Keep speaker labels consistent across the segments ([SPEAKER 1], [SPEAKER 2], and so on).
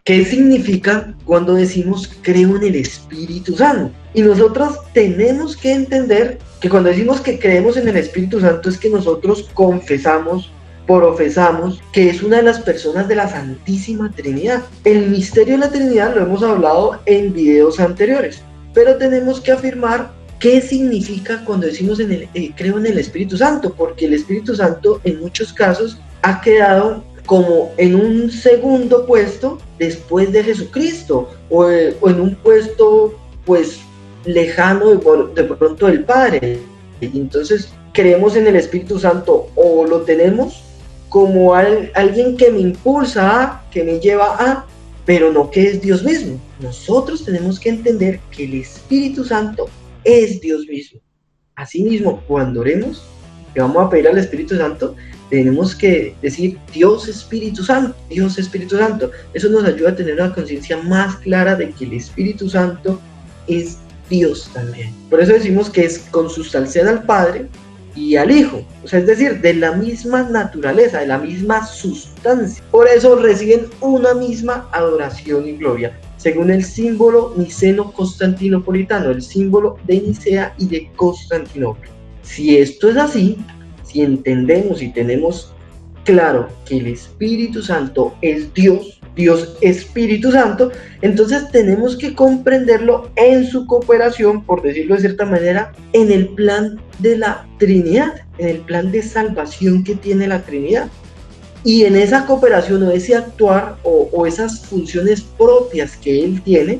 [SPEAKER 1] ¿Qué significa cuando decimos creo en el Espíritu Santo? Y nosotros tenemos que entender que cuando decimos que creemos en el Espíritu Santo es que nosotros confesamos, profesamos que es una de las personas de la Santísima Trinidad. El misterio de la Trinidad lo hemos hablado en videos anteriores, pero tenemos que afirmar qué significa cuando decimos creo en el Espíritu Santo, porque el Espíritu Santo en muchos casos ha quedado como en un segundo puesto después de Jesucristo, o en un puesto pues lejano de pronto del Padre. Y entonces creemos en el Espíritu Santo o lo tenemos como alguien que me impulsa a, que me lleva a, pero no que es Dios mismo. Nosotros tenemos que entender que el Espíritu Santo es Dios mismo. Asimismo, cuando oremos, le vamos a pedir al Espíritu Santo, tenemos que decir Dios Espíritu Santo, Dios Espíritu Santo. Eso nos ayuda a tener una conciencia más clara de que el Espíritu Santo es Dios también. Por eso decimos que es consubstancial al Padre y al Hijo, o sea, es decir, de la misma naturaleza, de la misma sustancia. Por eso reciben una misma adoración y gloria, según el símbolo niceno-constantinopolitano, el símbolo de Nicea y de Constantinopla. Si esto es así, si entendemos y tenemos claro que el Espíritu Santo es Dios, Dios Espíritu Santo, entonces tenemos que comprenderlo en su cooperación, por decirlo de cierta manera, en el plan de la Trinidad, en el plan de salvación que tiene la Trinidad. Y en esa cooperación o ese actuar o esas funciones propias que Él tiene,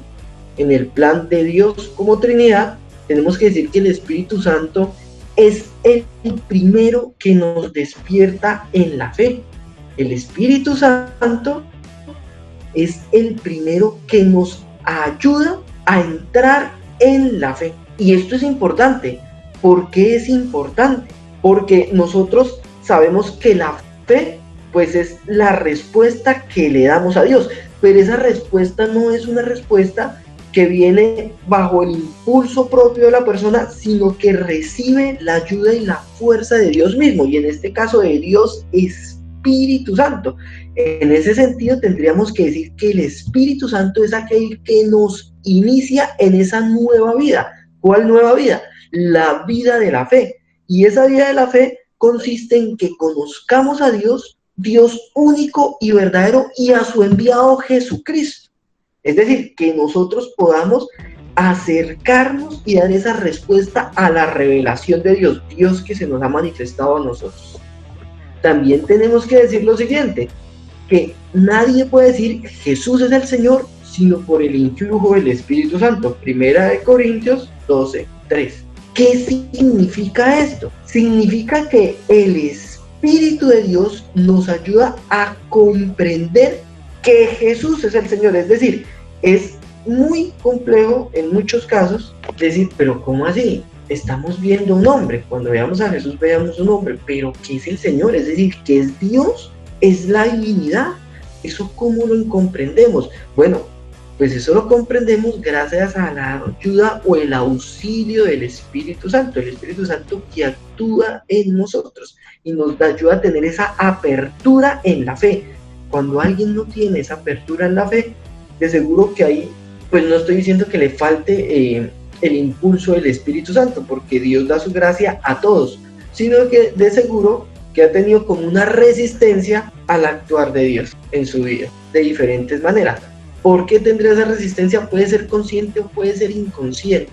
[SPEAKER 1] en el plan de Dios como Trinidad, tenemos que decir que el Espíritu Santo es el primero que nos despierta en la fe. El Espíritu Santo es el primero que nos ayuda a entrar en la fe. Y esto es importante. ¿Por qué es importante? Porque nosotros sabemos que la fe pues es la respuesta que le damos a Dios, pero esa respuesta no es una respuesta que viene bajo el impulso propio de la persona, sino que recibe la ayuda y la fuerza de Dios mismo, y en este caso de Dios Espíritu Santo. En ese sentido tendríamos que decir que el Espíritu Santo es aquel que nos inicia en esa nueva vida. ¿Cuál nueva vida? La vida de la fe. Y esa vida de la fe consiste en que conozcamos a Dios, Dios único y verdadero, y a su enviado Jesucristo. Es decir, que nosotros podamos acercarnos y dar esa respuesta a la revelación de Dios, Dios que se nos ha manifestado a nosotros. También tenemos que decir lo siguiente, que nadie puede decir Jesús es el Señor, sino por el influjo del Espíritu Santo. 1 Corintios 12:3. ¿Qué significa esto? Significa que el Espíritu de Dios nos ayuda a comprender que Jesús es el Señor. Es decir, es muy complejo en muchos casos decir, pero ¿cómo así? Estamos viendo un hombre, cuando veamos a Jesús veamos un hombre, pero ¿qué es el Señor? Es decir, ¿qué es Dios? Es la divinidad. ¿Eso cómo lo comprendemos? Bueno, pues eso lo comprendemos gracias a la ayuda o el auxilio del Espíritu Santo, el Espíritu Santo que actúa en nosotros y nos ayuda a tener esa apertura en la fe. Cuando alguien no tiene esa apertura en la fe, de seguro que ahí, pues no estoy diciendo que le falte el impulso del Espíritu Santo, porque Dios da su gracia a todos, sino que de seguro que ha tenido como una resistencia al actuar de Dios en su vida, de diferentes maneras. ¿Por qué tendría esa resistencia? Puede ser consciente o puede ser inconsciente.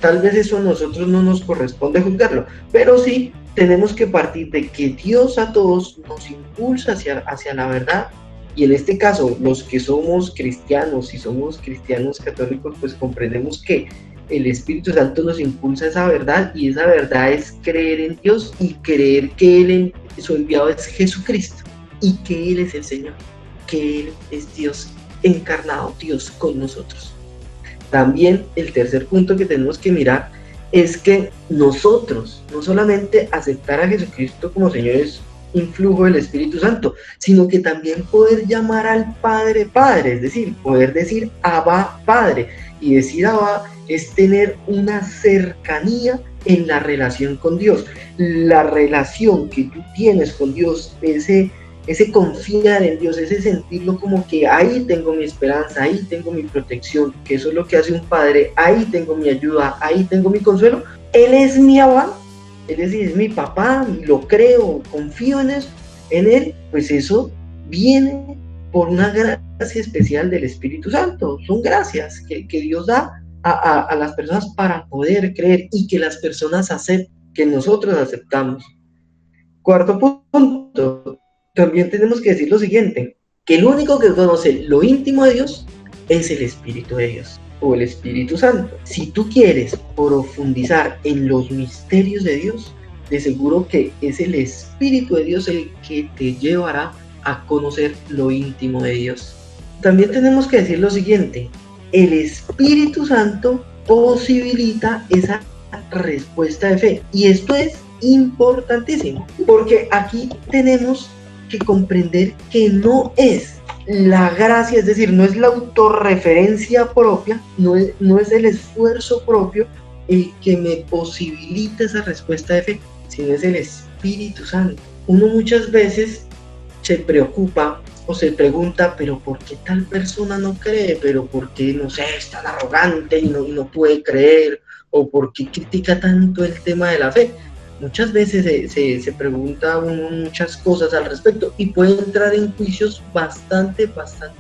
[SPEAKER 1] Tal vez eso a nosotros no nos corresponde juzgarlo, pero sí tenemos que partir de que Dios a todos nos impulsa hacia la verdad, y en este caso los que somos cristianos y somos cristianos católicos, pues comprendemos que el Espíritu Santo nos impulsa a esa verdad, y esa verdad es creer en Dios y creer que Él, su enviado es Jesucristo, y que Él es el Señor, que Él es Dios encarnado, Dios con nosotros. También el tercer punto que tenemos que mirar es que nosotros, no solamente aceptar a Jesucristo como Señor es influjo del Espíritu Santo, sino que también poder llamar al Padre Padre, es decir, poder decir Abba Padre, y decir Abba es tener una cercanía en la relación con Dios. La relación que tú tienes con Dios, ese confiar en Dios, ese sentirlo como que ahí tengo mi esperanza, ahí tengo mi protección, que eso es lo que hace un padre, ahí tengo mi ayuda, ahí tengo mi consuelo. Él es mi Abba, es decir, es mi papá, y lo creo, confío en eso, en Él, pues eso viene por una gracia especial del Espíritu Santo. Son gracias que Dios da a las personas para poder creer y que las personas acepten, que nosotros aceptamos. Cuarto punto, también tenemos que decir lo siguiente, que el único que conoce lo íntimo de Dios es el Espíritu de Dios o el Espíritu Santo. Si tú quieres profundizar en los misterios de Dios, de seguro que es el Espíritu de Dios el que te llevará a conocer lo íntimo de Dios. También tenemos que decir lo siguiente, el Espíritu Santo posibilita esa respuesta de fe, y esto es importantísimo, porque aquí tenemos que comprender que no es la gracia, es decir, no es la autorreferencia propia, no es el esfuerzo propio el que me posibilita esa respuesta de fe, sino es el Espíritu Santo. Uno muchas veces se preocupa o se pregunta, pero ¿por qué tal persona no cree? ¿Pero por qué, no sé, es tan arrogante y no puede creer? ¿O por qué critica tanto el tema de la fe? Muchas veces se pregunta uno muchas cosas al respecto y puede entrar en juicios bastante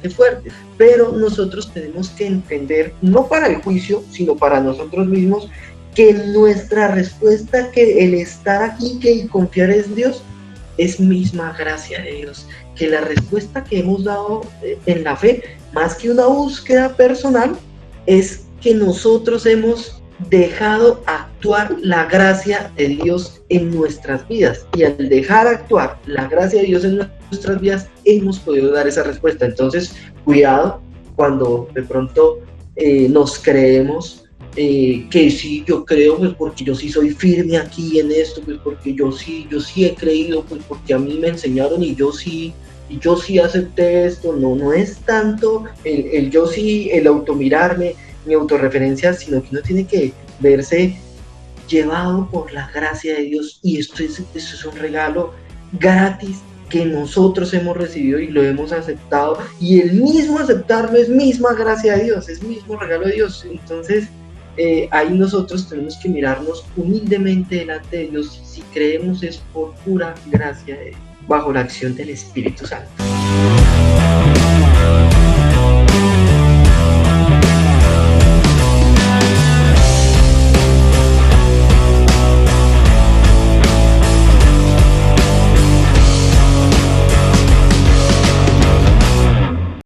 [SPEAKER 1] fuertes. Pero nosotros tenemos que entender, no para el juicio, sino para nosotros mismos, que nuestra respuesta, que el estar aquí, que el confiar en Dios, es misma gracia de Dios. Que la respuesta que hemos dado en la fe, más que una búsqueda personal, es que nosotros hemos dejado actuar la gracia de Dios en nuestras vidas, y al dejar actuar la gracia de Dios en nuestras vidas hemos podido dar esa respuesta. Entonces cuidado cuando de pronto nos creemos que sí, yo creo, pues porque yo sí soy firme aquí en esto, pues porque yo sí he creído, pues porque a mí me enseñaron y yo sí acepté esto. No es tanto el yo sí, el automirarme, mi autorreferencia, sino que uno tiene que verse llevado por la gracia de Dios, y esto es un regalo gratis que nosotros hemos recibido y lo hemos aceptado, y el mismo aceptarlo es misma gracia de Dios, es mismo regalo de Dios. Entonces ahí nosotros tenemos que mirarnos humildemente delante de Dios, si creemos es por pura gracia de Dios, bajo la acción del Espíritu Santo.